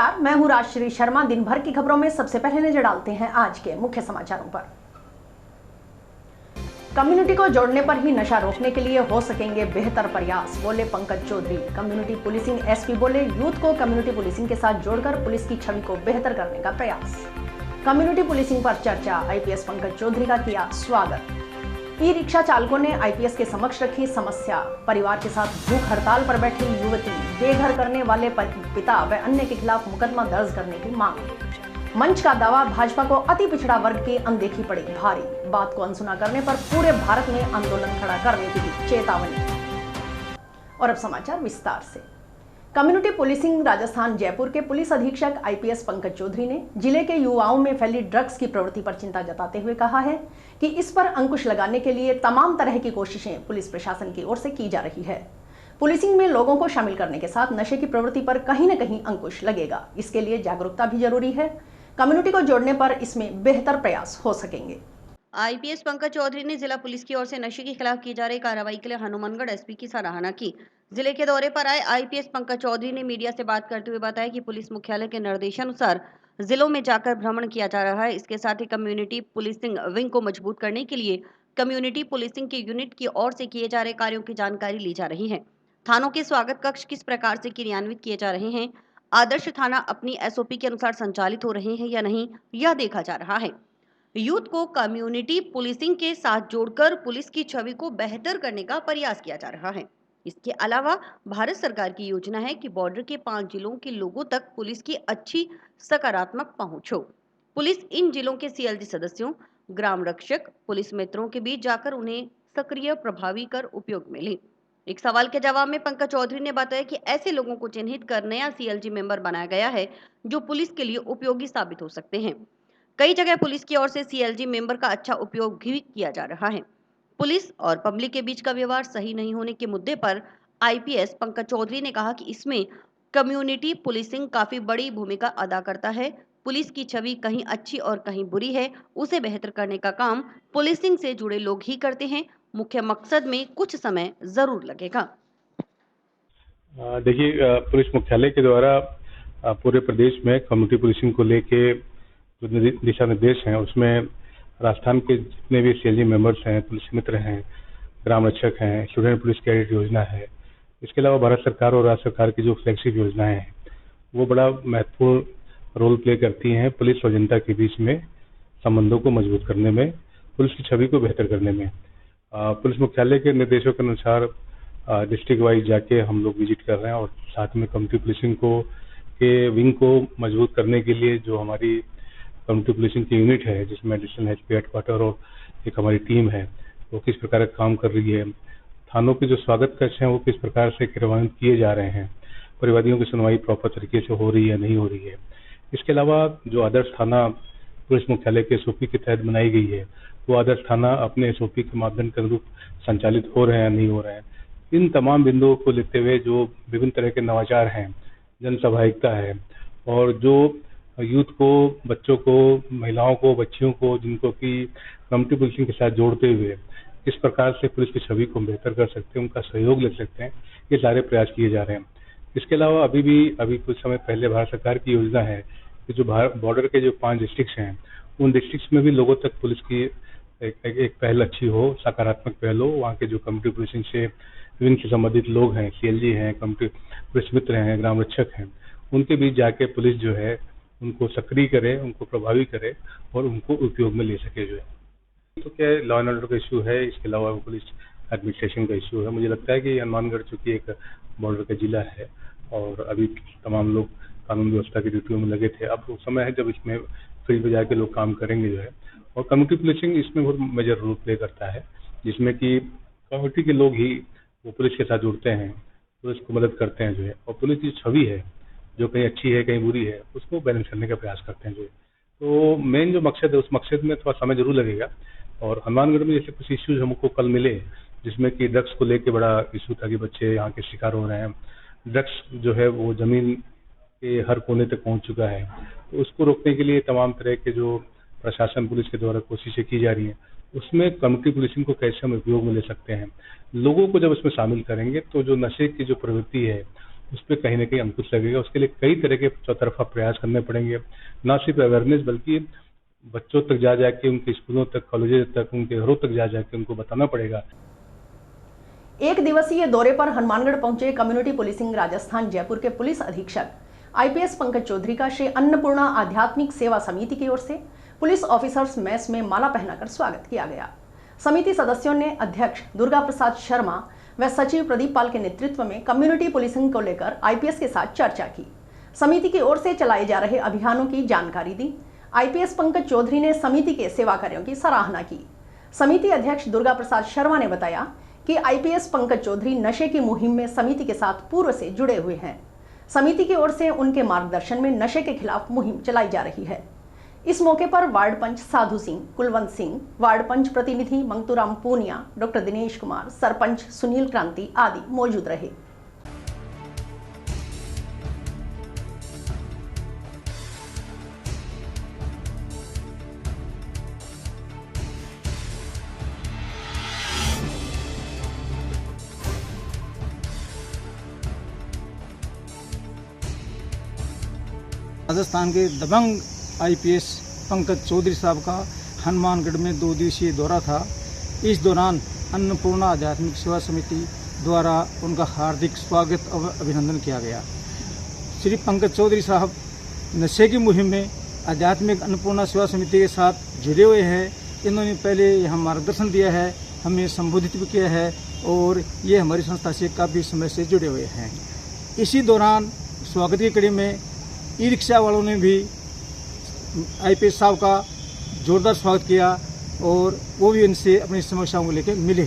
नमस्कार, मैं हूं राजश्री शर्मा। दिन भर की खबरों में सबसे पहले नजर डालते हैं आज के मुख्य समाचारों पर। कम्युनिटी को जोड़ने पर ही नशा रोकने के लिए हो सकेंगे बेहतर प्रयास, बोले Pankaj Chaudhary. Community policing SP बोले, यूथ को कम्युनिटी पुलिसिंग के साथ जोड़कर पुलिस की छवि को बेहतर करने का प्रयास। कम्युनिटी पुलिसिंग पर चर्चा, आईपीएस पंकज चौधरी का किया स्वागत। ई रिक्शा चालकों ने आईपीएस के समक्ष रखी समस्या, परिवार के साथ भूख हड़ताल पर बैठी युवती, बेघर करने वाले पिता व अन्य के खिलाफ मुकदमा दर्ज करने की मांग। मंच का दावा, भाजपा को अति पिछड़ा वर्ग की अनदेखी पड़ी भारी, बात को अनसुना करने पर पूरे भारत में आंदोलन खड़ा करने की दी चेतावनी। और अब समाचार विस्तार से। कम्युनिटी पुलिसिंग राजस्थान जयपुर के पुलिस अधीक्षक आईपीएस पंकज चौधरी ने जिले के युवाओं में फैली ड्रग्स की प्रवृत्ति पर चिंता जताते हुए कहा है कि इस पर अंकुश लगाने के लिए तमाम तरह की कोशिशें पुलिस प्रशासन की ओर से की जा रही है। पुलिसिंग में लोगों को शामिल करने के साथ नशे की प्रवृत्ति पर कहीं न कहीं अंकुश लगेगा। इसके लिए जागरूकता भी जरूरी है। कम्युनिटी को जोड़ने पर इसमें बेहतर प्रयास हो सकेंगे। आईपीएस पंकज चौधरी ने जिला पुलिस की ओर से नशे के खिलाफ की जा रही कार्रवाई के लिए हनुमानगढ़ एसपी की सराहना की। जिले के दौरे पर आए आईपीएस पंकज चौधरी ने मीडिया से बात करते हुए बताया कि पुलिस मुख्यालय के निर्देशानुसार जिलों में जाकर भ्रमण किया जा रहा है। इसके साथ ही कम्युनिटी पुलिसिंग विंग को मजबूत करने के लिए कम्युनिटी पुलिसिंग के यूनिट की ओर से किए जा रहे कार्यों की जानकारी ली जा रही है। थानों के स्वागत कक्ष किस प्रकार से क्रियान्वित किए जा रहे हैं, आदर्श थाना अपनी एसओपी के अनुसार संचालित हो रहे हैं या नहीं, यह देखा जा रहा है। यूथ को कम्युनिटी पुलिसिंग के साथ जोड़कर पुलिस की छवि को बेहतर करने का प्रयास किया जा रहा है। इसके अलावा भारत सरकार की योजना है कि बॉर्डर के 5 जिलों के लोगों तक पुलिस की अच्छी सकारात्मक पहुंच हो। पुलिस इन जिलों के सीएलजी सदस्यों, ग्राम रक्षक, पुलिस मित्रों के बीच जाकर उन्हें सक्रिय प्रभावी कर उपयोग में ले। एक सवाल के जवाब में पंकज चौधरी ने बताया कि ऐसे लोगों को चिन्हित कर नया सीएलजी मेंबर बनाया गया है जो पुलिस के लिए उपयोगी साबित हो सकते हैं। कई जगह पुलिस की ओर से सीएलजी मेंबर का अच्छा उपयोग भी किया जा रहा है। पुलिस और पब्लिक के बीच का व्यवहार सही नहीं होने के मुद्दे पर आईपीएस पंकज चौधरी ने कहा कि इसमें कम्युनिटी पुलिसिंग काफी बड़ी भूमिका अदा करता है। पुलिस की छवि कहीं अच्छी और कहीं बुरी है, उसे बेहतर करने का काम पुलिसिंग से जुड़े लोग ही करते हैं। मुख्य मकसद में कुछ समय जरूर लगेगा। देखिए, पुलिस मुख्यालय के द्वारा पूरे प्रदेश में कम्युनिटी पुलिसिंग को लेके जो दिशा निर्देश हैं उसमें राजस्थान के जितने भी सीएलजी मेंबर्स हैं, पुलिस मित्र हैं, ग्राम रक्षक हैं, स्टूडेंट पुलिस कैडेट योजना है, इसके अलावा भारत सरकार और राज्य सरकार की जो फ्लैगशिप योजनाएं हैं वो बड़ा महत्वपूर्ण रोल प्ले करती हैं पुलिस और जनता के बीच में संबंधों को मजबूत करने में, पुलिस की छवि को बेहतर करने में। पुलिस मुख्यालय के निर्देशों के अनुसार डिस्ट्रिक्ट वाइज जाके हम लोग विजिट कर रहे हैं और साथ में कम्युनिटी पुलिसिंग को के विंग को मजबूत करने के लिए जो हमारी कम्युनिटी पुलिसिंग की यूनिट है जिसमें एडिशनल एसपी हेडक्वार्टर और एक हमारी टीम है वो किस प्रकार का काम कर रही है, थानों के जो स्वागत कक्ष हैं वो किस प्रकार से क्रियान्वित किए जा रहे हैं, परिवादियों की सुनवाई प्रॉपर तरीके से हो रही है नहीं हो रही है। इसके अलावा जो आदर्श थाना पुलिस मुख्यालय के एसओपी के तहत बनाई गई है वो आदर्श थाना अपने एसओपी के माध्यम के अनुरूप संचालित हो रहे हैं नहीं हो रहे हैं, इन तमाम बिंदुओं को लेते हुए जो विभिन्न तरह के नवाचार हैं, जन सहभागिता है और जो यूथ को, बच्चों को, महिलाओं को, बच्चियों को जिनको कि कम्युनिटी पुलिसिंग के साथ जोड़ते हुए किस प्रकार से पुलिस की छवि को बेहतर कर सकते हैं, उनका सहयोग ले सकते हैं, ये सारे प्रयास किए जा रहे हैं। इसके अलावा अभी कुछ समय पहले भारत सरकार की योजना है कि जो बॉर्डर के जो 5 डिस्ट्रिक्ट हैं उन डिस्ट्रिक्ट में भी लोगों तक पुलिस की एक पहल अच्छी हो, सकारात्मक पहल हो। वहाँ के जो कम्युनिटी पुलिसिंग से विभिन्न से संबंधित लोग हैं, सीएलजी हैं, कम्युनिटी पुलिस मित्र हैं, ग्राम रक्षक हैं, उनके बीच जाके पुलिस जो है उनको सक्रिय करे, उनको प्रभावी करे और उनको उपयोग में ले सके। जो है तो क्या लॉ एंड ऑर्डर का इशू है, इसके अलावा पुलिस एडमिनिस्ट्रेशन का इशू है। मुझे लगता है कि हनुमानगढ़ चूंकि एक बॉर्डर का जिला है और अभी तमाम लोग कानून व्यवस्था की ड्यूटियों में लगे थे, अब समय है जब इसमें फील्ड पे जाके लोग काम करेंगे जो है। और कम्युनिटी पुलिसिंग इसमें बहुत मेजर रोल प्ले करता है जिसमें कि कम्युनिटी के लोग ही वो पुलिस के साथ जुड़ते हैं, पुलिस को मदद करते हैं जो है, और पुलिस की छवि है जो कहीं अच्छी है कहीं बुरी है उसको बैलेंस करने का प्रयास करते हैं जो है। तो मेन जो मकसद है उस मकसद में थोड़ा समय जरूर लगेगा। और हनुमानगढ़ में जैसे कुछ इश्यूज हमको कल मिले जिसमें कि ड्रग्स को लेके बड़ा इशू था कि बच्चे यहाँ के शिकार हो रहे हैं, ड्रग्स जो है वो जमीन के हर कोने तक पहुँच चुका है, तो उसको रोकने के लिए तमाम तरह के जो प्रशासन पुलिस के द्वारा कोशिशें की जा रही हैं उसमें कम्युनिटी पुलिसिंग को कैसे हम उपयोग में ले सकते हैं। लोगों को जब इसमें शामिल करेंगे तो जो नशे की जो प्रवृत्ति है उस पर कहीं ना कहीं अंकुश लगेगा। उसके लिए कई तरह के चौतरफा प्रयास करने पड़ेंगे, ना सिर्फ अवेयरनेस बल्कि बच्चों तक जा जाके, उनके स्कूलों तक, कॉलेजेस तक, उनके घरों तक जा जाके उनको बताना पड़ेगा। एक दिवसीय दौरे पर हनुमानगढ़ पहुंचे कम्युनिटी पुलिसिंग राजस्थान जयपुर के पुलिस अधीक्षक आईपीएस पंकज चौधरी का श्री अन्नपूर्णा आध्यात्मिक सेवा समिति की ओर से पुलिस ऑफिसर्स मेस में माला पहनाकर स्वागत किया गया। समिति सदस्यों ने अध्यक्ष दुर्गा प्रसाद शर्मा व सचिव प्रदीप पाल के नेतृत्व में कम्युनिटी पुलिसिंग को लेकर आईपीएस के साथ चर्चा की। समिति की ओर से चलाए जा रहे अभियानों की जानकारी दी। आईपीएस पंकज चौधरी ने समिति के सेवा कार्यों की सराहना की। समिति अध्यक्ष दुर्गा प्रसाद शर्मा ने बताया कि आईपीएस पंकज चौधरी नशे की मुहिम में समिति के साथ पूर्व से जुड़े हुए हैं। समिति की ओर से उनके मार्गदर्शन में नशे के खिलाफ मुहिम चलाई जा रही है। इस मौके पर वार्ड पंच साधु सिंह, कुलवंत सिंह, वार्ड पंच प्रतिनिधि मंगतूराम पूनिया, डॉक्टर दिनेश कुमार, सरपंच सुनील क्रांति आदि मौजूद रहे। राजस्थान के दबंग आईपीएस पंकज चौधरी साहब का हनुमानगढ़ में 2 दिवसीय दौरा था। इस दौरान अन्नपूर्णा आध्यात्मिक सेवा समिति द्वारा उनका हार्दिक स्वागत और अभिनंदन किया गया। श्री पंकज चौधरी साहब नशे की मुहिम में आध्यात्मिक अन्नपूर्णा सेवा समिति के साथ जुड़े हुए हैं। इन्होंने पहले यहाँ मार्गदर्शन दिया है, हमें संबोधित भी किया है और ये हमारी संस्था से काफ़ी समय से जुड़े हुए हैं। इसी दौरान स्वागत की कड़ी में ई रिक्शा वालों ने भी आईपीएस साहब का जोरदार स्वागत किया और वो भी इनसे अपनी समस्याओं को लेकर मिले।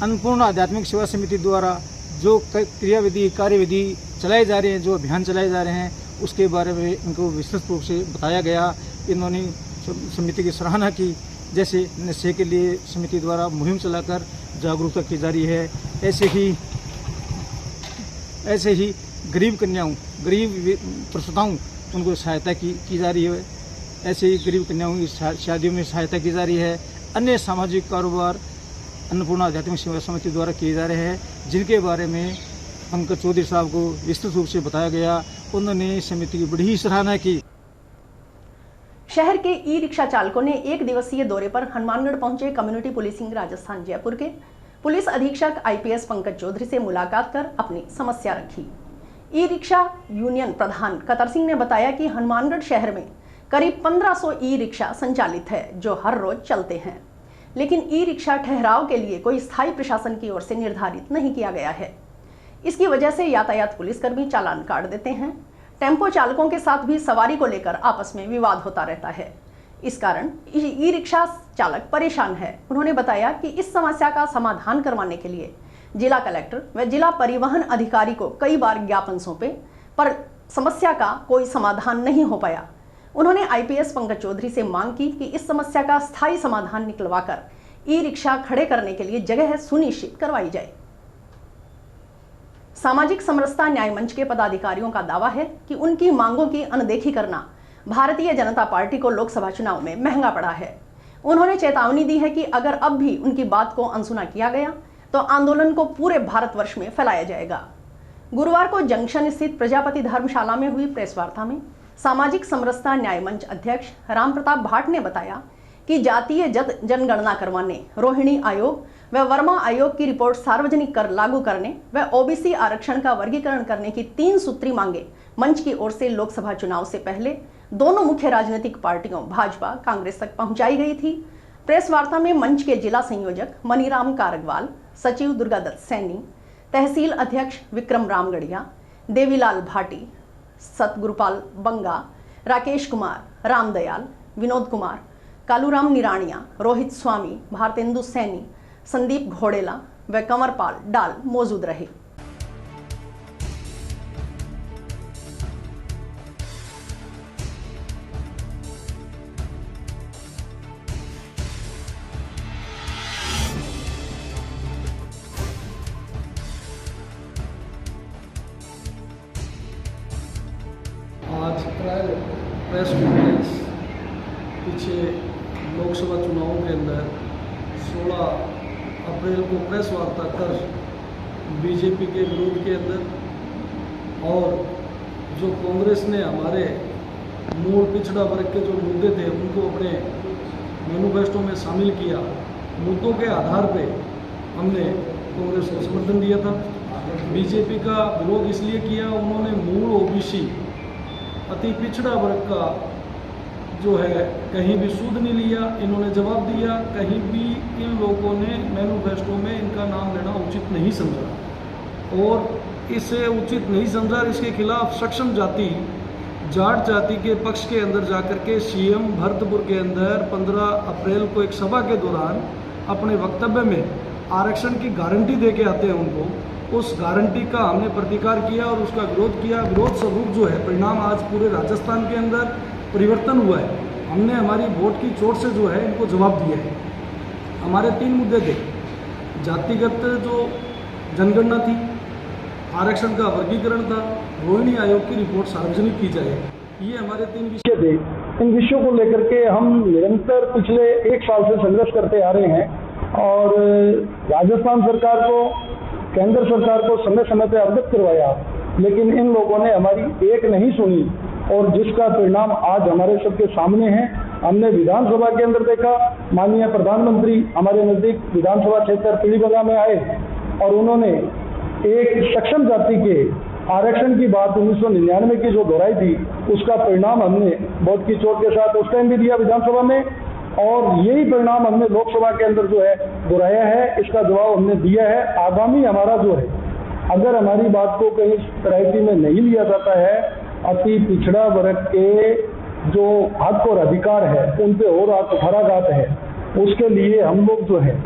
अन्नपूर्णा आध्यात्मिक सेवा समिति द्वारा जो क्रियाविधि कार्यविधि चलाए जा रहे हैं, जो अभियान चलाए जा रहे हैं, उसके बारे में उनको विस्तृत रूप से बताया गया। इन्होंने समिति की सराहना की। जैसे नशे के लिए समिति द्वारा मुहिम चलाकर जागरूकता की जा रही है, ऐसे ही गरीब कन्याओं, गरीब प्रसूताओं उनको सहायता की जा रही है। ऐसे ही गरीब कन्याओं की शादियों में सहायता की जा रही है। अन्य सामाजिक कारोबार अन्नपूर्णा आध्यात्मिक सेवा समिति द्वारा किए जा रहे हैं, जिनके बारे में पंकज चौधरी साहब को विस्तृत रूप से बताया गया। उन्होंने समिति की बड़ी सराहना की। शहर के ई रिक्शा चालकों ने एक दिवसीय दौरे पर हनुमानगढ़ पहुंचे कम्युनिटी पुलिसिंग राजस्थान जयपुर के पुलिस अधीक्षक आईपीएस पंकज चौधरी से मुलाकात कर अपनी समस्या रखी। ई रिक्शा यूनियन प्रधान कतर सिंह ने बताया कि हनुमानगढ़ शहर में करीब 1500 ई रिक्शा संचालित है जो हर रोज चलते हैं, लेकिन ई रिक्शा ठहराव के लिए कोई स्थायी प्रशासन की ओर से निर्धारित नहीं किया गया है। इसकी वजह से यातायात पुलिसकर्मी चालान काट देते हैं। टेम्पो चालकों के साथ भी सवारी को लेकर आपस में विवाद होता रहता है। इस कारण ई रिक्शा चालक परेशान है। उन्होंने बताया कि इस समस्या का समाधान करवाने के लिए जिला कलेक्टर व जिला परिवहन अधिकारी को कई बार ज्ञापन सौंपे, पर समस्या का कोई समाधान नहीं हो पाया। उन्होंने आईपीएस पंकज चौधरी से मांग की कि इस समस्या का स्थायी समाधान निकलवाकर ई रिक्शा खड़े करने के लिए जगह सुनिश्चित करवाई जाए। सामाजिक समरसता न्याय मंच के पदाधिकारियों का दावा है कि उनकी मांगों की अनदेखी करना भारतीय जनता पार्टी को लोकसभा चुनाव में महंगा पड़ा है। उन्होंने चेतावनी दी है कि अगर अब भी उनकी बात को अनसुना किया गया तो आंदोलन को पूरे भारतवर्ष में फैलाया जाएगा। गुरुवार को जंक्शन स्थित प्रजापति धर्मशाला में हुई प्रेस वार्ता में सामाजिक समरसता न्याय मंच अध्यक्ष राम प्रताप भाट ने बताया कि जातीय जनगणना करवाने, रोहिणी आयोग व वर्मा आयोग की रिपोर्ट सार्वजनिक कर लागू करने व ओबीसी आरक्षण का वर्गीकरण करने की 3 सूत्री मांगे मंच की ओर से लोकसभा चुनाव से पहले दोनों मुख्य राजनीतिक पार्टियों भाजपा कांग्रेस तक पहुंचाई गई थी। प्रेस वार्ता में मंच के जिला संयोजक मनीराम कारगवाल, सचिव दुर्गादत्त सैनी, तहसील अध्यक्ष विक्रम रामगढ़िया, देवीलाल भाटी, सतगुरुपाल बंगा, राकेश कुमार, रामदयाल, विनोद कुमार, कालूराम निराणिया, रोहित स्वामी, भारतेंदु सैनी, संदीप घोड़ेला व कंवरपाल डाल मौजूद रहे। आज प्रेस कॉन्फ्रेंस पीछे लोकसभा चुनावों के अंदर 16 अप्रैल को प्रेस वार्ता कर बीजेपी के विरोध के अंदर और जो कांग्रेस ने हमारे मूल पिछड़ा वर्ग के जो मुद्दे थे उनको अपने मैनिफेस्टो में शामिल किया। मुद्दों के आधार पे हमने कांग्रेस को समर्थन दिया था। बीजेपी का विरोध इसलिए किया, उन्होंने मूल ओबीसी अति पिछड़ा वर्ग का जो है कहीं भी सूद नहीं लिया। इन्होंने जवाब दिया, कहीं भी इन लोगों ने मैनिफेस्टो में इनका नाम लेना उचित नहीं समझा और इसे उचित नहीं समझा। इसके खिलाफ सक्षम जाति जाट जाति के पक्ष के अंदर जाकर के सीएम भरतपुर के अंदर 15 अप्रैल को एक सभा के दौरान अपने वक्तव्य में आरक्षण की गारंटी दे के आते हैं उनको। उस गारंटी का हमने प्रतिकार किया और उसका विरोध किया। विरोध स्वरूप जो है परिणाम आज पूरे राजस्थान के अंदर परिवर्तन हुआ है। हमने हमारी वोट की चोट से जो है इनको जवाब दिया है। हमारे 3 मुद्दे थे। जातिगत जो जनगणना थी, आरक्षण का वर्गीकरण था, रोहिणी आयोग की रिपोर्ट सार्वजनिक की जाए, ये हमारे 3 विषय थे। इन विषयों को लेकर के हम निरंतर पिछले 1 साल से संघर्ष करते आ रहे हैं और राजस्थान सरकार को, केंद्र सरकार को समय समय पर अवगत करवाया, लेकिन इन लोगों ने हमारी एक नहीं सुनी और जिसका परिणाम आज हमारे सबके सामने है। हमने विधानसभा के अंदर देखा, माननीय प्रधानमंत्री हमारे नजदीक विधानसभा क्षेत्र पीलीभीत में आए और उन्होंने एक सक्षम जाति के आरक्षण की बात 1999 की जो दोहराई थी, उसका परिणाम हमने वोट की चोट के साथ उस टाइम भी दिया विधानसभा में और यही परिणाम हमने लोकसभा के अंदर जो है दोहराया है। इसका जवाब हमने दिया है। आगामी हमारा जो है, अगर हमारी बात को कहीं प्रायोरिटी में नहीं लिया जाता है, अति पिछड़ा वर्ग के जो हक और अधिकार है उन पे और कुठाराघात है, उसके लिए हम लोग जो है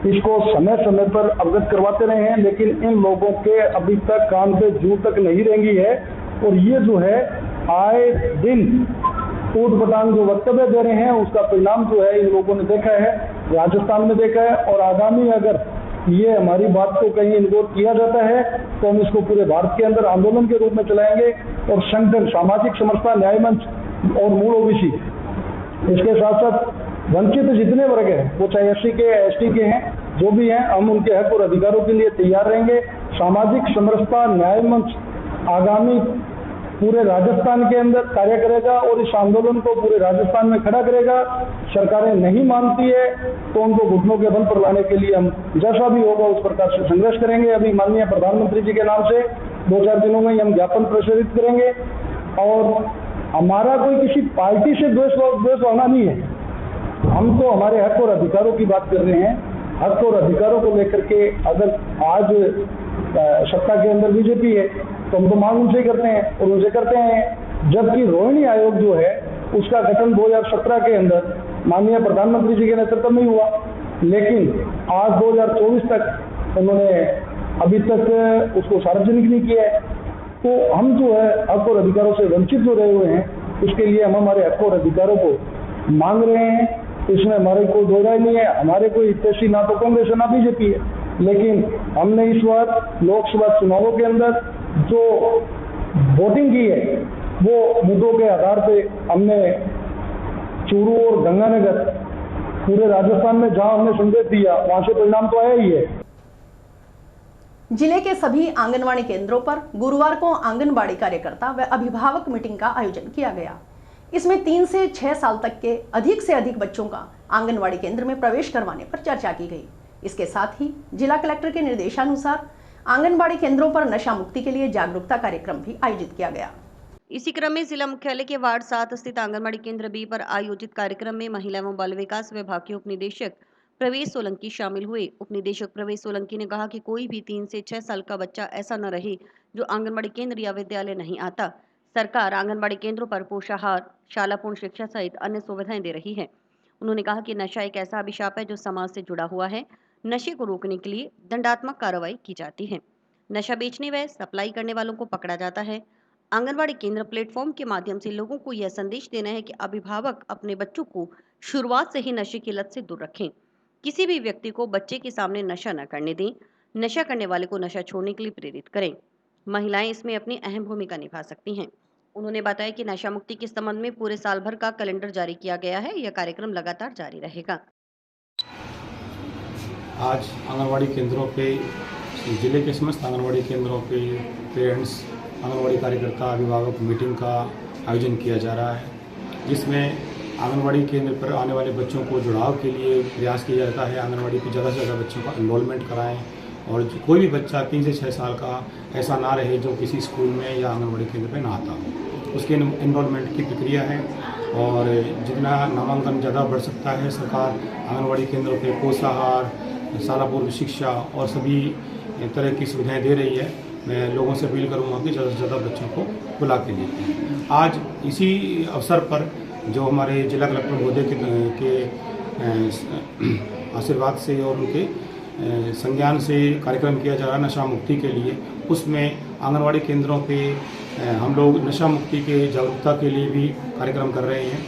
इसको समय समय पर अवगत करवाते रहे हैं, लेकिन इन लोगों के अभी तक कान पे जू तक नहीं रेंगी है और ये जो है आए दिन ऊट पटांग जो वक्तव्य दे रहे हैं उसका परिणाम जो है इन लोगों ने देखा है, राजस्थान में देखा है और आगामी अगर ये हमारी बात को कहीं इग्नोर किया जाता है तो हम इसको पूरे भारत के अंदर आंदोलन के रूप में चलाएंगे और संगठन सामाजिक समरसता न्याय मंच और मूल ओबीसी, इसके साथ साथ वंचित जितने वर्ग हैं, वो चाहे SC के ST के हैं, जो भी हैं, हम उनके हक और अधिकारों के लिए तैयार रहेंगे। सामाजिक समरसता न्याय मंच आगामी पूरे राजस्थान के अंदर कार्य करेगा और इस आंदोलन को पूरे राजस्थान में खड़ा करेगा। सरकारें नहीं मानती है तो उनको घुटनों के बल पर लाने के लिए हम जैसा भी होगा उस प्रकार से संघर्ष करेंगे। अभी माननीय प्रधानमंत्री जी के नाम से 2-4 दिनों में हम ज्ञापन प्रेषित करेंगे और हमारा कोई किसी पार्टी से द्वेष भावना नहीं है। हम तो हमारे हक और अधिकारों की बात कर रहे हैं। हक और अधिकारों को लेकर के अगर आज सत्ता के अंदर बीजेपी है तो हम तो मांग उनसे करते हैं और उनसे करते हैं। जबकि रोहिणी आयोग जो है उसका गठन 2017 के अंदर माननीय प्रधानमंत्री जी के नेतृत्व में हुआ, लेकिन आज 2024 तक उन्होंने अभी तक उसको सार्वजनिक नहीं किया है। तो हम जो है हक और अधिकारों से वंचित जो रहे हुए हैं, उसके लिए हम हमारे हक और अधिकारों को मांग रहे हैं। इसमें हमारे कोई दो राय नहीं है। हमारे कोई हितैषी ना तो कांग्रेस है ना बीजेपी है, लेकिन हमने इस बार लोकसभा चुनावों के अंदर जो वोटिंग की है वो मुद्दों के आधार पे हमने चूरू और गंगानगर पूरे राजस्थान में जहां हमने संदेश दिया वहां से परिणाम तो आया ही है। जिले के सभी आंगनवाड़ी केंद्रों पर गुरुवार को आंगनवाड़ी कार्यकर्ता व अभिभावक मीटिंग का आयोजन किया गया। इसमें 3 से 6 साल तक के अधिक से अधिक बच्चों का आंगनवाड़ी केंद्र में प्रवेश करवाने पर चर्चा की गई। इसके साथ ही जिला कलेक्टर के निर्देशानुसार आंगनबाड़ी केंद्रों पर नशा मुक्ति के लिए जागरूकता कार्यक्रम भी आयोजित किया गया। इसी क्रम में जिला मुख्यालय के वार्ड 7 स्थित आंगनबाड़ी केंद्र बी पर आयोजित कार्यक्रम में महिला एवं बाल विकास विभाग के उपनिदेशक प्रवेश सोलंकी शामिल हुए। उपनिदेशक प्रवेश सोलंकी ने कहा कि कोई भी 3 से 6 साल का बच्चा ऐसा न रहे जो आंगनबाड़ी केंद्र या विद्यालय नहीं आता। सरकार आंगनबाड़ी केंद्रों पर पोषाहार, शालापूर्ण शिक्षा सहित अन्य सुविधाएं दे रही है। उन्होंने कहा कि नशा एक ऐसा अभिशाप है जो समाज से जुड़ा हुआ है। नशे को रोकने के लिए दंडात्मक कार्रवाई की जाती है। नशा बेचने व सप्लाई करने वालों को पकड़ा जाता है। आंगनबाड़ी केंद्र प्लेटफॉर्म के माध्यम से लोगों को यह संदेश देना है कि अभिभावक अपने बच्चों को शुरुआत से ही नशे की लत से दूर रखें। किसी भी व्यक्ति को बच्चे के सामने नशा न करने दें। नशा करने वाले को नशा छोड़ने के लिए प्रेरित करें। महिलाएं इसमें अपनी अहम भूमिका निभा सकती हैं। उन्होंने बताया कि नशा मुक्ति के संबंध में पूरे साल भर का कैलेंडर जारी किया गया है। यह कार्यक्रम लगातार जारी रहेगा। आज आंगनवाड़ी केंद्रों पे, जिले के समस्त आंगनवाड़ी केंद्रों पे पेरेंट्स आंगनवाड़ी कार्यकर्ता अभिभावक मीटिंग का आयोजन किया जा रहा है, जिसमें आंगनवाड़ी केंद्र पर आने वाले बच्चों को जुड़ाव के लिए प्रयास किया जाता है। आंगनवाड़ी पर ज़्यादा से ज़्यादा बच्चों का इन्वॉल्वमेंट कराएं और कोई भी बच्चा 3 से 6 साल का ऐसा ना रहे जो किसी स्कूल में या आंगनवाड़ी केंद्र पर ना आता हो। उसके इन्वॉल्वमेंट की प्रक्रिया है और जितना नामांकन ज़्यादा बढ़ सकता है, सरकार आंगनवाड़ी केंद्रों पे पोषाहार, शाला पूर्व शिक्षा और सभी तरह की सुविधाएं दे रही है। मैं लोगों से अपील करूंगा कि ज़्यादा से ज़्यादा बच्चों को बुला के लिए। आज इसी अवसर पर जो हमारे जिला कलेक्टर महोदय के आशीर्वाद से और उनके संज्ञान से कार्यक्रम किया जा रहा है नशा मुक्ति के लिए, उसमें आंगनवाड़ी केंद्रों पे हम लोग नशा मुक्ति के जागरूकता के लिए भी कार्यक्रम कर रहे हैं।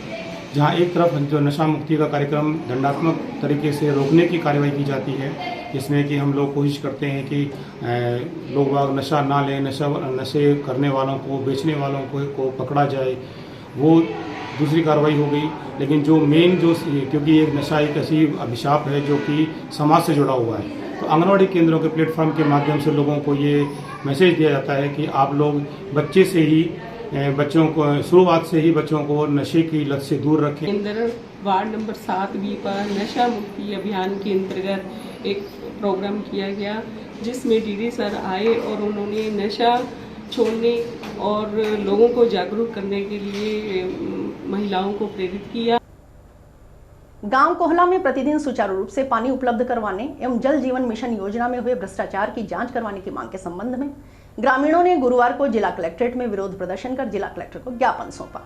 जहां एक तरफ जो नशा मुक्ति का कार्यक्रम दंडात्मक तरीके से रोकने की कार्रवाई की जाती है, जिसमें कि हम लोग कोशिश करते हैं कि लोग बाग नशा ना लें, नशे करने वालों को, बेचने वालों को पकड़ा जाए, वो दूसरी कार्रवाई हो गई। लेकिन जो मेन क्योंकि एक नशा एक ऐसी अभिशाप है जो कि समाज से जुड़ा हुआ है, तो आंगनवाड़ी केंद्रों के प्लेटफॉर्म के माध्यम से लोगों को ये मैसेज दिया जाता है कि आप लोग बच्चे से ही बच्चों को शुरुआत से ही बच्चों को नशे की लत से दूर रखें। केंद्र वार्ड नंबर 7B पर नशा मुक्ति अभियान के अंतर्गत एक प्रोग्राम किया गया, जिसमें डीडी सर आए और उन्होंने नशा छोड़ने और लोगों को जागरूक करने के लिए महिलाओं को प्रेरित किया। गांव कोहला में प्रतिदिन सुचारू रूप से पानी उपलब्ध करवाने एवं जल जीवन मिशन योजना में हुए भ्रष्टाचार की जांच करवाने की मांग के संबंध में ग्रामीणों ने गुरुवार को जिला कलेक्ट्रेट में विरोध प्रदर्शन कर जिला कलेक्टर को ज्ञापन सौंपा।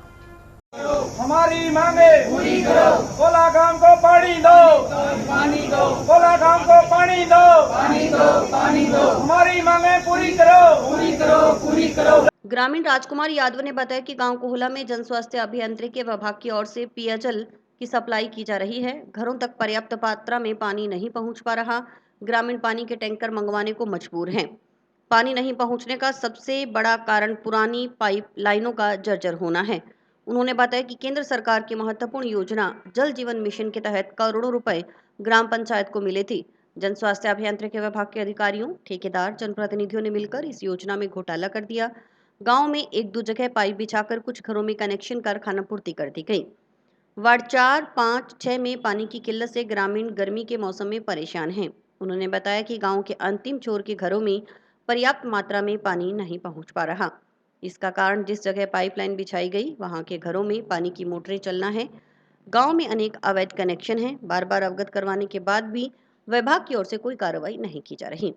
हमारी मांगे पूरी करो, कोला गांव को पानी दो, पानी दो, कोला गांव को पानी दो, पानी दो, पानी दो, हमारी मांगे पूरी करो, पूरी करो, पूरी करो। ग्रामीण राजकुमार यादव ने बताया कि गांव कोहला में जन स्वास्थ्य अभियंत्रिकी विभाग की ओर से पेयजल की सप्लाई की जा रही है। घरों तक पर्याप्त मात्रा में पानी नहीं पहुंच पा रहा। ग्रामीण पानी के टैंकर मंगवाने को मजबूर हैं। पानी नहीं पहुंचने का सबसे बड़ा कारण पुरानी पाइप लाइनों का जर्जर होना है। उन्होंने बताया कि केंद्र सरकार की महत्वपूर्ण योजना जल जीवन मिशन के तहत करोड़ों रुपए ग्राम पंचायत को मिले थे। जन स्वास्थ्य अभियंत्रिकी विभाग के अधिकारियों, ठेकेदार, जनप्रतिनिधियों ने मिलकर इस योजना में घोटाला कर दिया। गांव में 1-2 जगह पाइप बिछाकर कुछ घरों में कनेक्शन कर खानापूर्ति कर दी गई। वार्ड 4, 5, 6 में पानी की किल्लत से ग्रामीण गर्मी के मौसम में परेशान हैं। उन्होंने बताया कि गांव के अंतिम छोर के घरों में पर्याप्त मात्रा में पानी नहीं पहुंच पा रहा। इसका कारण जिस जगह पाइपलाइन बिछाई गई वहां के घरों में पानी की मोटरें चलना है। गांव में अनेक अवैध कनेक्शन हैं। बार बार अवगत करवाने के बाद भी विभाग की ओर से कोई कार्रवाई नहीं की जा रही।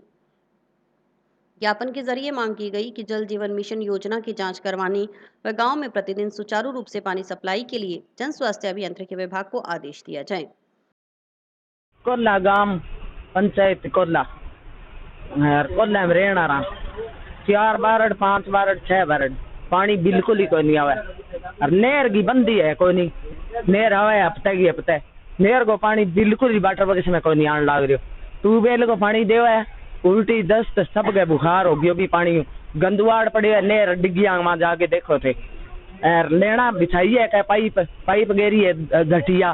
ज्ञापन के जरिए मांग की गई कि जल जीवन मिशन योजना की जांच करवाने व गांव में प्रतिदिन सुचारू रूप से पानी सप्लाई के लिए जन स्वास्थ्य अभियंत्रिकी विभाग को आदेश दिया जाए। कोल्ला गांव पंचायत कोल्ला कोल्ला में रहना रहा 4 बारड 5 बारड 6 बारड पानी बिल्कुल ही कोई नहीं आवा। और नहर की बंदी है कोई नहीं, नहर आवे हफ्ते की हफ्ते, नहर को पानी बिल्कुल ही वाटर बक्स में कोई नहीं आने लग रही। ट्यूबवेल को पानी देवा उल्टी दस्त सब के बुखार हो गयो भी पानी गंदवाड़ पड़े है। नहर डिग्गिया में जाके देखो थे लेना बिछाई है क्या पाइप गेरी है घटिया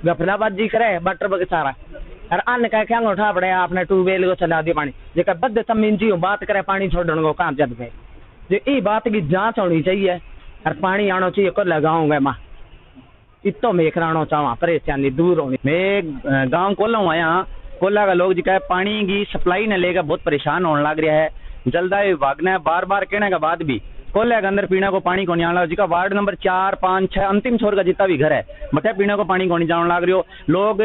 गफलाबाजी करे वाटर बक्स सारा और अन्य कह क्या उठा पड़े आपने ट्यूबवेल को चला दिया पानी जेका बद तमीजी बात करे पानी छोड़ने को कहाँ जब गए जो ये बात की जांच होनी चाहिए और पानी आना चाहिए को लगाऊंगा माँ इतो में कराना चाहवा परेशानी दूर होनी। मैं गाँव कोल्ला आया कोल्ला का लोग जी पानी की सप्लाई ने लेकर बहुत परेशान होने लग रहा है। जलदाय विभाग ने बार बार कहने के बाद भी कोल्ला के अंदर पीने को पानी को नहीं आना। जी का वार्ड नंबर 4, 5, 6 अंतिम छोर का जितना भी घर है बटे पीने को पानी को नहीं जाने लग रही हो। लोग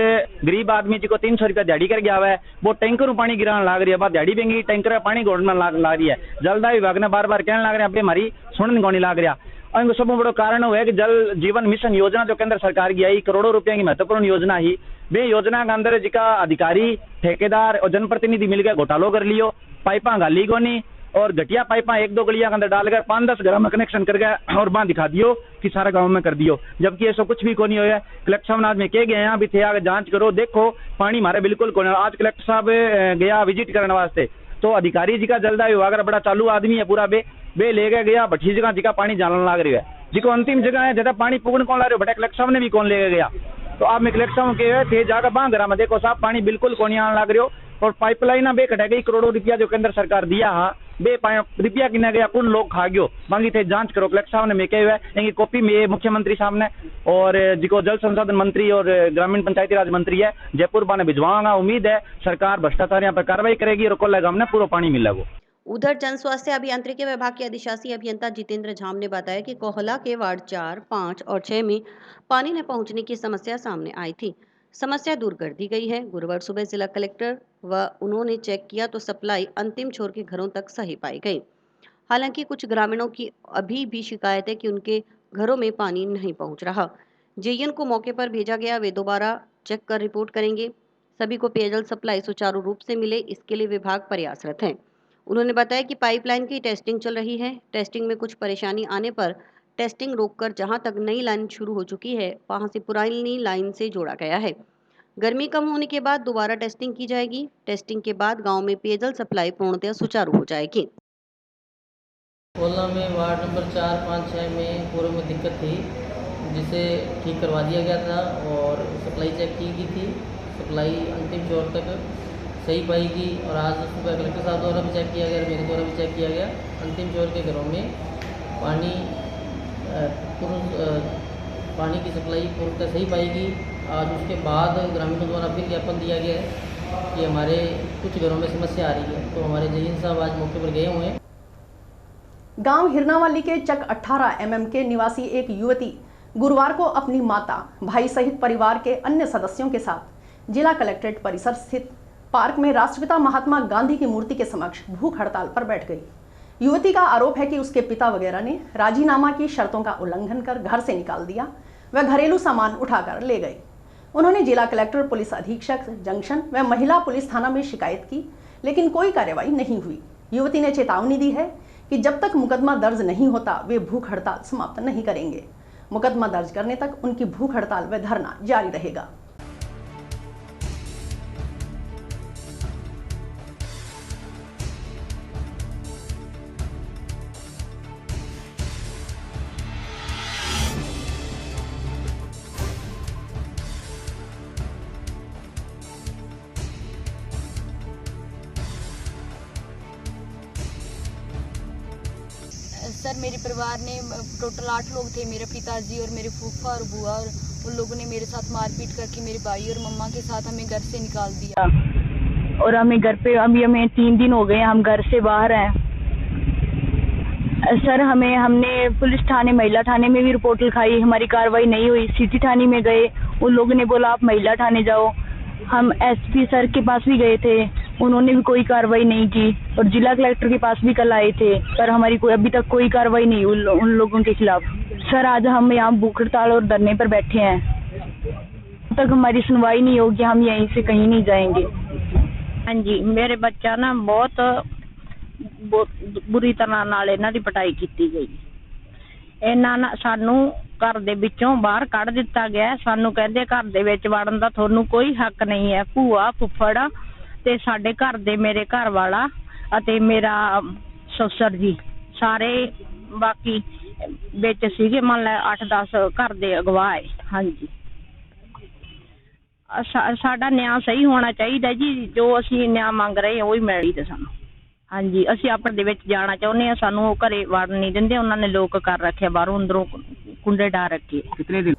गरीब आदमी जी को 300 रुपया दिहाड़ी कर गया हुआ है, वो टैंकर पानी गिराने लग रही है। बात दिहाड़ी पेंगी टैंकर पानी घोड़ने लग रही है। जलदाय विभाग ने बार बार कहने लग रहे हैं अभी हमारी सुनने को नहीं लग रहा। और इनको सब बड़ा कारण हुआ है कि जल जीवन मिशन योजना जो केंद्र सरकार की आई करोड़ों रुपए की महत्वपूर्ण योजना ही वे योजना के अंदर जिका अधिकारी, ठेकेदार और जनप्रतिनिधि मिलकर घोटालो कर लियो। पाइपा गाली को नहीं और घटिया पाइपा 1-2 गलियां के अंदर डालकर 5-10 घर में कनेक्शन कर गया और बांध दिखा दियो कि सारा गांव में कर दियो, जबकि ऐसा कुछ भी को नहीं होया। कलेक्टर साहब ने आज में कह गए यहाँ भी थे आगे जांच करो देखो पानी हमारे बिल्कुल को। आज कलेक्टर साहब गया विजिट करने वास्ते तो अधिकारी जी का जलदाय विभाग बड़ा चालू आदमी है पूरा बे ले गया भट्टी जगह जी का पानी जाने लग रही है जी को अंतिम जगह है ज्यादा पानी पुगन कौन ला रहे हो बटा कलेक्टर साहब ने भी कौन ले गया। तो आप में कलेक्टर साहब के थे जाकर बांध घर में देखो साहब पानी बिल्कुल को नहीं आने लग रही हो। और पाइपलाइन बे कटा गई करोड़ों रुपया जो केंद्र सरकार दिया है बे रुपया किना गया कौन लोग खा गयो मांगी थे जांच करो कलेक्टर साहब ने मैं कहे हुआ है कॉपी में मुख्यमंत्री साहब ने और जिको जल संसाधन मंत्री और ग्रामीण पंचायती राज मंत्री है जयपुर बाने भिजवाऊंगा। उम्मीद है सरकार भ्रष्टाचारियों पर कार्रवाई करेगी और कोल्ला गांव में पूरा पानी मिलेगा। उधर जन स्वास्थ्य अभियांत्रिकी विभाग के अधिशासी अभियंता जितेंद्र झाम ने बताया कि कोहला के वार्ड 4, 5 और 6 में पानी न पहुंचने की समस्या सामने आई थी। समस्या दूर कर दी गई है। गुरुवार सुबह जिला कलेक्टर व उन्होंने चेक किया तो सप्लाई अंतिम छोर के घरों तक सही पाई गई। हालांकि कुछ ग्रामीणों की अभी भी शिकायत है कि उनके घरों में पानी नहीं पहुंच रहा। जेईएन को मौके पर भेजा गया, वे दोबारा चेक कर रिपोर्ट करेंगे। सभी को पेयजल सप्लाई सुचारू रूप से मिले, इसके लिए विभाग प्रयासरत है। उन्होंने बताया कि पाइपलाइन की टेस्टिंग चल रही है। टेस्टिंग में कुछ परेशानी आने पर टेस्टिंग रोककर जहां तक नई लाइन शुरू हो चुकी है वहां से पुरानी लाइन से जोड़ा गया है। गर्मी कम होने के बाद दोबारा टेस्टिंग की जाएगी। टेस्टिंग के बाद गांव में पेयजल सप्लाई पूर्णतः सुचारू हो जाएगी। कोल्ला में वार्ड नंबर 4, 5, 6 में पूरे में दिक्कत थी, जिसे ठीक करवा दिया गया था और सप्लाई चेक की गई थी। सप्लाई अंतिम छोर तक सही पाएगी और आज सुबह कलेक्टर साहब द्वारा भी चेक किया गया, मेरे द्वारा भी चेक किया गया। अंतिम छोर के घरों में पानी की सप्लाई पूर्णतः सही पाएगी। आज उसके बाद ग्रामीणों द्वारा फिर ज्ञापन दिया गया है कि हमारे कुछ घरों में समस्या आ रही है, तो हमारे जेईएन साहब आज मौके पर गए हुए हैं। गांव हिरनावाली के चक 18 mm के निवासी एक युवती गुरुवार को अपनी माता, भाई सहित परिवार के अन्य सदस्यों के साथ जिला कलेक्ट्रेट परिसर स्थित पार्क में राष्ट्रपिता महात्मा गांधी की मूर्ति के समक्ष भूख हड़ताल पर बैठ गई। युवती का आरोप है कि उसके पिता वगैरह ने राजीनामा की शर्तों का उल्लंघन कर घर से निकाल दिया व घरेलू सामान उठाकर ले गए। उन्होंने जिला कलेक्टर, पुलिस अधीक्षक जंक्शन व महिला पुलिस थाना में शिकायत की, लेकिन कोई कार्रवाई नहीं हुई। युवती ने चेतावनी दी है कि जब तक मुकदमा दर्ज नहीं होता वे भूख हड़ताल समाप्त नहीं करेंगे। मुकदमा दर्ज करने तक उनकी भूख हड़ताल व धरना जारी रहेगा। सर, मेरे परिवार ने टोटल 8 लोग थे, मेरे पिताजी और मेरे फूफा और बुआ, और उन लोगों ने मेरे साथ मारपीट करके मेरे भाई और मम्मा के साथ हमें घर से निकाल दिया। और हमें घर पे अभी हमें 3 दिन हो गए, हम घर से बाहर हैं। सर, हमने पुलिस थाने, महिला थाने में भी रिपोर्ट लिखाई, हमारी कार्रवाई नहीं हुई। सिटी थाने में गए, उन लोगों ने बोला आप महिला थाने जाओ। हम एसपी सर के पास भी गए थे, उन्होंने भी कोई कार्रवाई नहीं की। और जिला कलेक्टर के पास भी कल आए थे, पर हमारी अभी तक कोई कार्रवाई नहीं उन लोगों के खिलाफ। सर, आज हम यहाँ भूख हड़ताल और धरने पर बैठे हैं। जब तक हमारी सुनवाई नहीं होगी हम यहीं से कहीं नहीं जाएंगे। हाँ जी, मेरे बच्चा ना बहुत बुरी तरह नाल इन्हां दी पिटाई कीती गई। ਇਹਨਾਂ ਨਾਲ ਸਾਨੂੰ ਘਰ ਦੇ ਵਿੱਚੋਂ ਬਾਹਰ ਕੱਢ ਦਿੱਤਾ ਗਿਆ। ਸਾਨੂੰ ਕਹਿੰਦੇ ਘਰ ਦੇ ਵਿੱਚ ਵੜਨ ਦਾ ਤੁਹਾਨੂੰ ਕੋਈ ਹੱਕ ਨਹੀਂ ਹੈ। ਭੂਆ, ਫੁੱਫੜ ਤੇ ਸਾਡੇ ਘਰ ਦੇ ਮੇਰੇ ਘਰ ਵਾਲਾ ਅਤੇ ਮੇਰਾ ਸਸੁਰ ਜੀ ਸਾਰੇ ਬਾਕੀ ਵਿੱਚ ਸੀਗੇ, ਮੰਨ ਲੈ 8-10 ਘਰ ਦੇ ਅਗਵਾ ਹੈ। ਹਾਂਜੀ, ਸਾਡਾ ਨਿਆਂ ਸਹੀ ਹੋਣਾ ਚਾਹੀਦਾ ਜੀ। ਜੋ ਅਸੀਂ ਨਿਆਂ ਮੰਗ ਰਹੇ ਹਾਂ ਉਹ ਹੀ ਮਿਲ ਰਹੀ ਸਾਨੂੰ। ਹਾਂਜੀ, ਅਸੀਂ ਆਪਣੇ ਦੇ ਵਿੱਚ ਜਾਣਾ ਚਾਹੁੰਦੇ ਹਾਂ, ਸਾਨੂੰ ਉਹ ਘਰੇ ਵੜਨ ਨਹੀਂ ਦਿੰਦੇ। ਉਹਨਾਂ ਨੇ ਲੋਕ ਕਰ ਰੱਖਿਆ, ਬਾਹरों अंदरों कुंडे डाल रखे। कितने दिन?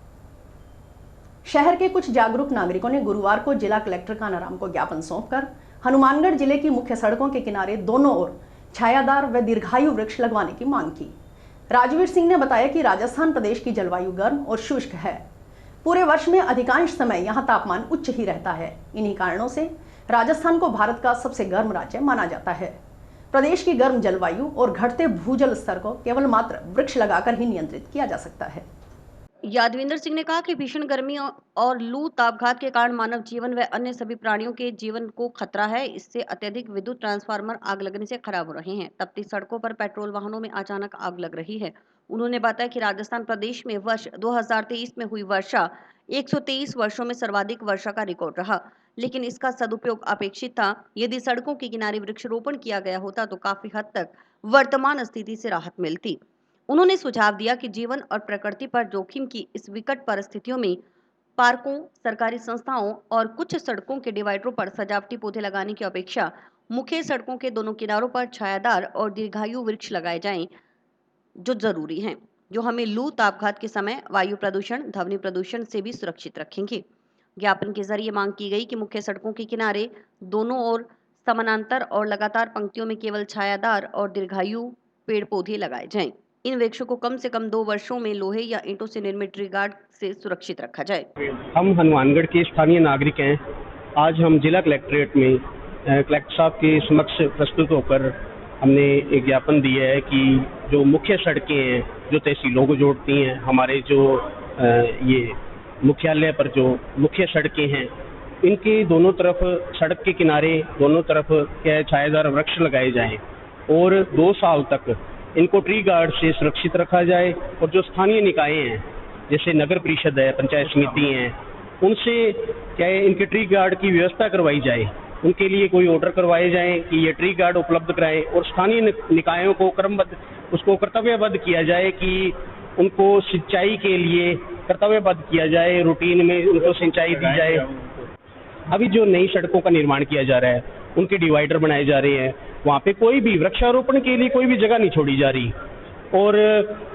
शहर के कुछ जागरूक नागरिकों ने गुरुवार को जिला कलेक्टर कानाराम को ज्ञापन सौंपकर हनुमानगढ़ जिले की मुख्य सड़कों के किनारे दोनों ओर छायादार व दीर्घायु वृक्ष लगवाने की मांग की। राजवीर सिंह ने बताया कि राजस्थान प्रदेश की जलवायु गर्म और शुष्क है। पूरे वर्ष में अधिकांश समय यहाँ तापमान उच्च ही रहता है। इन्हीं कारणों से राजस्थान को भारत का सबसे गर्म राज्य माना जाता है। प्रदेश की गर्म जलवायु और घटते भूजल स्तर को केवल मात्र वृक्ष लगाकर ही नियंत्रित किया जा सकता है। यादविंदर सिंह ने कहा कि भीषण गर्मी और लू तापघात के कारण मानव जीवन व अन्य सभी प्राणियों के जीवन को खतरा है। इससे अत्यधिक विद्युत ट्रांसफार्मर आग लगने से खराब हो रहे हैं। तपती सड़कों पर पेट्रोल वाहनों में अचानक आग लग रही है। उन्होंने बताया कि राजस्थान प्रदेश में वर्ष 2023 में हुई वर्षा 123 वर्षों में सर्वाधिक वर्षा का रिकॉर्ड रहा, लेकिन इसका सदुपयोग अपेक्षित था। यदि सड़कों के किनारे वृक्षारोपण किया गया होता तो काफी हद तक वर्तमान स्थिति से राहत मिलती। उन्होंने सुझाव दिया कि जीवन और प्रकृति पर जोखिम की इस विकट परिस्थितियों में पार्कों, सरकारी संस्थाओं और कुछ सड़कों के डिवाइडरों पर सजावटी पौधे लगाने की अपेक्षा मुख्य सड़कों के दोनों किनारों पर छायादार और दीर्घायु वृक्ष लगाए जाएं, जो जरूरी हैं, जो हमें लू तापघात के समय वायु प्रदूषण, ध्वनि प्रदूषण से भी सुरक्षित रखेंगे। ज्ञापन के जरिए मांग की गई कि मुख्य सड़कों के किनारे दोनों ओर समानांतर और लगातार पंक्तियों में केवल छायादार और दीर्घायु पेड़ पौधे लगाए जाएं। इन वृक्षों को कम से कम 2 वर्षों में लोहे या ईंटों से निर्मित ट्री गार्ड से सुरक्षित रखा जाए। हम हनुमानगढ़ के स्थानीय नागरिक हैं। आज हम जिला कलेक्ट्रेट में कलेक्टर साहब के समक्ष प्रस्तुत होकर हमने एक ज्ञापन दिया है कि जो मुख्य सड़कें हैं, जो तहसीलों को जोड़ती हैं, हमारे जो ये मुख्यालय पर जो मुख्य सड़कें हैं, इनके दोनों तरफ सड़क के किनारे दोनों तरफ क्या छायादार वृक्ष लगाए जाएं और 2 साल तक इनको ट्री गार्ड से सुरक्षित रखा जाए। और जो स्थानीय निकाय हैं, जैसे नगर परिषद है, पंचायत समिति हैं, उनसे क्या है इनके ट्री गार्ड की व्यवस्था करवाई जाए, उनके लिए कोई ऑर्डर करवाए जाएं कि ये ट्री गार्ड उपलब्ध कराएं और स्थानीय निकायों को क्रमबद्ध उसको कर्तव्यबद्ध किया जाए कि उनको सिंचाई के लिए कर्तव्यबद्ध किया जाए, रूटीन में उनको सिंचाई दी जाए। अभी जो नई सड़कों का निर्माण किया जा रहा है, उनके डिवाइडर बनाए जा रहे हैं, वहाँ पे कोई भी वृक्षारोपण के लिए कोई भी जगह नहीं छोड़ी जा रही और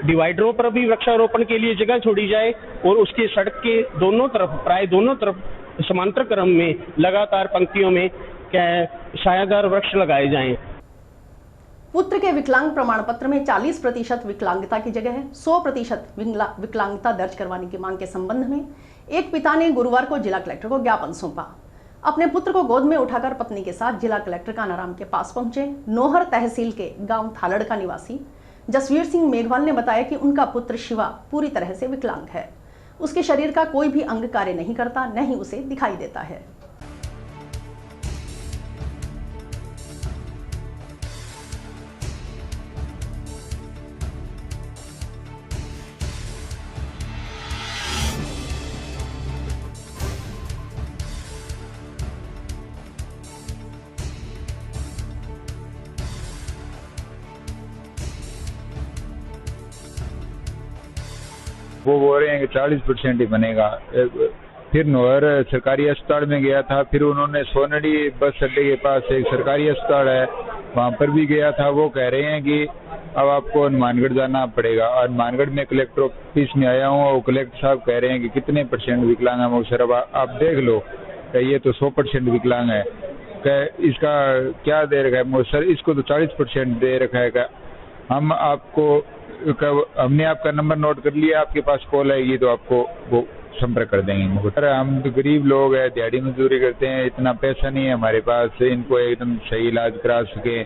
डिवाइडरों पर भी वृक्षारोपण के लिए जगह छोड़ी जाए और उसके सड़क के दोनों तरफ, प्राय दोनों तरफ समांतर क्रम में लगातार पंक्तियों में क्या छायादार वृक्ष लगाए जाएं। पुत्र के विकलांग प्रमाण पत्र में 40% विकलांगता की जगह 100% विकलांगता दर्ज करवाने की मांग के संबंध में एक पिता ने गुरुवार को जिला कलेक्टर को ज्ञापन सौंपा। अपने पुत्र को गोद में उठाकर पत्नी के साथ जिला कलेक्टर कानाराम के पास पहुंचे नोहर तहसील के गांव थालड़ का निवासी जसवीर सिंह मेघवाल ने बताया कि उनका पुत्र शिवा पूरी तरह से विकलांग है। उसके शरीर का कोई भी अंग कार्य नहीं करता, न ही उसे दिखाई देता है। वो बोल रहे हैं कि 40% ही बनेगा। फिर नोहर सरकारी अस्पताल में गया था, फिर उन्होंने सोनड़ी बस अड्डे के पास एक सरकारी अस्पताल है, वहाँ पर भी गया था। वो कह रहे हैं कि अब आपको हनुमानगढ़ जाना पड़ेगा। हनुमानगढ़ में कलेक्टर ऑफिस में आया हूँ और कलेक्टर साहब कह रहे हैं कि कितने % विकलांग है। सर अब आप देख लो, ये तो 100% विकलांग है। इसका क्या दे रखा है? सर इसको तो 40% दे रखा है। हम आपको हमने आपका नंबर नोट कर लिया, आपके पास कॉल आएगी तो आपको वो संपर्क कर देंगे। सर हम तो गरीब लोग हैं, दिहाड़ी मजदूरी करते हैं, इतना पैसा नहीं है हमारे पास इनको एकदम सही इलाज करा सके।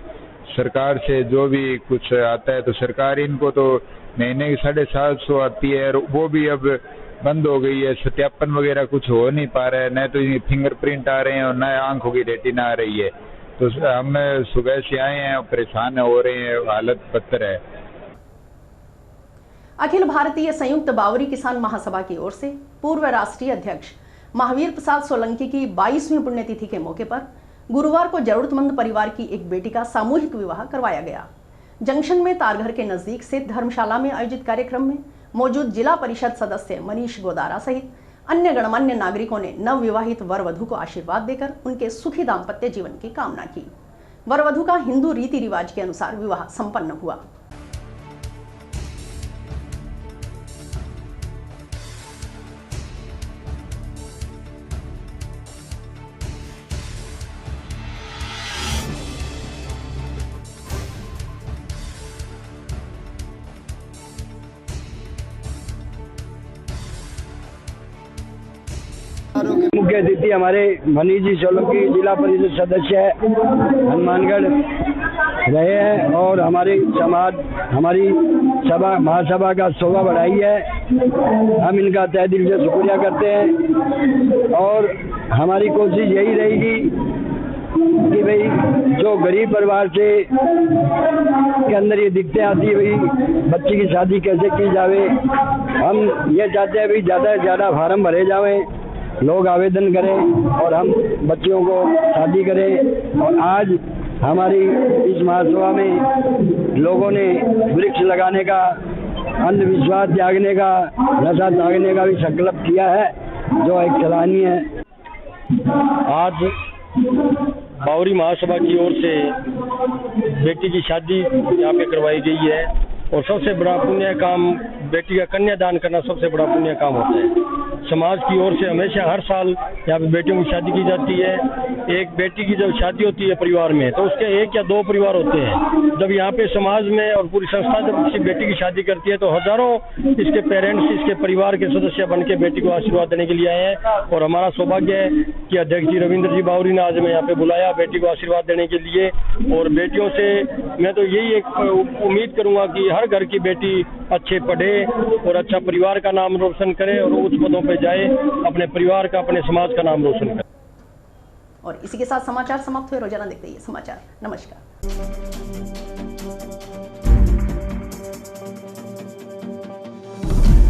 सरकार से जो भी कुछ आता है तो सरकार इनको तो महीने की 750 आती है, और वो भी अब बंद हो गई है। सत्यापन वगैरह कुछ हो नहीं पा रहा है, न तो फिंगरप्रिंट आ रहे हैं और न आंखों की रेटिना आ रही है। तो हम सुबह से आए हैं, परेशान हो रहे हैं, हालत बदतर है। अखिल भारतीय संयुक्त बावरी किसान महासभा की ओर से पूर्व राष्ट्रीय अध्यक्ष महावीर प्रसाद सोलंकी की 22वीं पुण्यतिथि के मौके पर गुरुवार को जरूरतमंद परिवार की एक बेटी का सामूहिक विवाह करवाया गया। जंक्शन में तारघर के नजदीक स्थित धर्मशाला में आयोजित कार्यक्रम में मौजूद जिला परिषद सदस्य मनीष गोदारा सहित अन्य गणमान्य नागरिकों ने नवविवाहित वर वधू को आशीर्वाद देकर उनके सुखी दाम्पत्य जीवन की कामना की। वर वधू का हिंदू रीति रिवाज के अनुसार विवाह संपन्न हुआ। मुख्य अतिथि हमारे मनीष जी सोलंकी जिला परिषद सदस्य हनुमानगढ़ रहे हैं और हमारी समाज हमारी सभा महासभा का शोभा बढ़ाई है। हम इनका तहे दिल से शुक्रिया करते हैं और हमारी कोशिश यही रहेगी कि भाई जो गरीब परिवार से के अंदर ये दिक्कतें आती है, भाई बच्ची की शादी कैसे की जावे। हम ये चाहते हैं भाई ज़्यादा से ज़्यादा फार्म भरे जाएं, लोग आवेदन करें और हम बच्चियों को शादी करें। और आज हमारी इस महासभा में लोगों ने वृक्ष लगाने का, अंधविश्वास त्यागने का, नशा त्यागने का भी संकल्प किया है, जो एक सराहनीय है। आज बावरी महासभा की ओर से बेटी की शादी यहाँ पे करवाई गई है और सबसे बड़ा पुण्य काम बेटी का कन्यादान करना सबसे बड़ा पुण्य काम होता है। समाज की ओर से हमेशा हर साल यहाँ पे बेटियों की शादी की जाती है। एक बेटी की जब शादी होती है परिवार में तो उसके 1 या 2 परिवार होते हैं। जब यहाँ पे समाज में और पूरी संस्था जब किसी बेटी की शादी करती है तो हजारों इसके पेरेंट्स, इसके परिवार के सदस्य बन के बेटी को आशीर्वाद देने के लिए आए हैं और हमारा सौभाग्य है कि अध्यक्ष जी रविंद्र जी बावरी ने आज हमें यहाँ पे बुलाया बेटी को आशीर्वाद देने के लिए। और बेटियों से मैं तो यही एक उम्मीद करूंगा कि हर घर की बेटी अच्छे पढ़े और अच्छा परिवार का नाम रोशन करे और उच्च पदों पे जाए, अपने परिवार का, अपने समाज का नाम रोशन करे। और इसी के साथ समाचार समाप्त हुए। रोजाना देखते रहिए समाचार। नमस्कार।